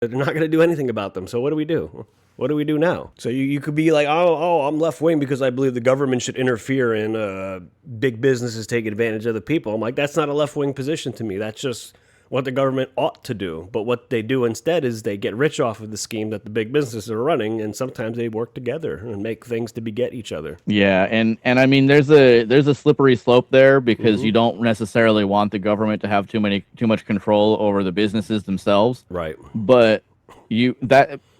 They're not going to do anything about them. So what do we do? What do we do now? So you could be like, I'm left wing because I believe the government should interfere in big businesses taking advantage of the people. I'm like, that's not a left wing position to me. That's just what the government ought to do. But what they do instead is they get rich off of the scheme that the big businesses are running, and sometimes they work together and make things to beget each other. Yeah, and I mean there's a slippery slope there because Hmm. you don't necessarily want the government to have too much control over the businesses themselves. Right. But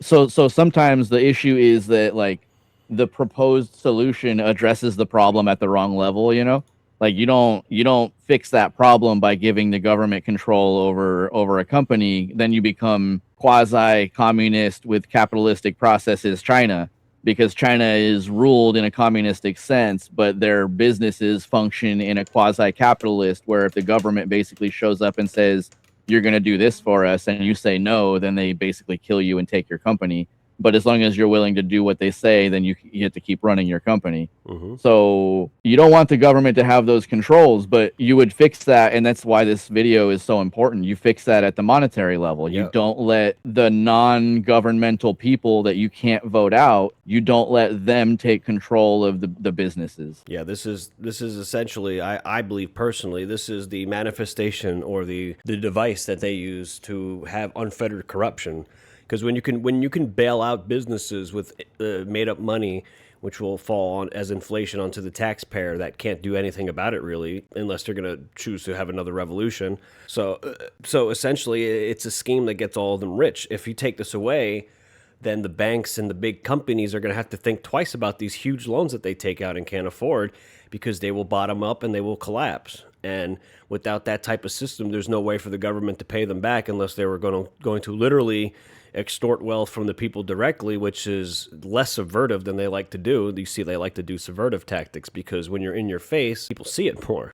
so sometimes the issue is that like the proposed solution addresses the problem at the wrong level, you know? Like you don't fix that problem by giving the government control over a company, then you become quasi communist with capitalistic processes China, because China is ruled in a communistic sense, but their businesses function in a quasi capitalist where if the government basically shows up and says, you're going to do this for us, and you say no, then they basically kill you and take your company. But as long as you're willing to do what they say, then you get to keep running your company. Hmm. So you don't want the government to have those controls, but you would fix that, and that's why this video is so important. You fix that at the monetary level. You Yeah. don't let the non-governmental people that you can't vote out, you don't let them take control of the businesses. Yeah, this is essentially, I believe personally, this is the manifestation or the device that they use to have unfettered corruption. Because when you can bail out businesses with made up money, which will fall on as inflation onto the taxpayer that can't do anything about it really, unless they're going to choose to have another revolution. So essentially, it's a scheme that gets all of them rich. If you take this away, then the banks and the big companies are going to have to think twice about these huge loans that they take out and can't afford, because they will bottom up and they will collapse. And without that type of system, there's no way for the government to pay them back unless they were going to literally extort wealth from the people directly, which is less subversive than they like to do. You see, they like to do subversive tactics because when you're in your face, people see it more.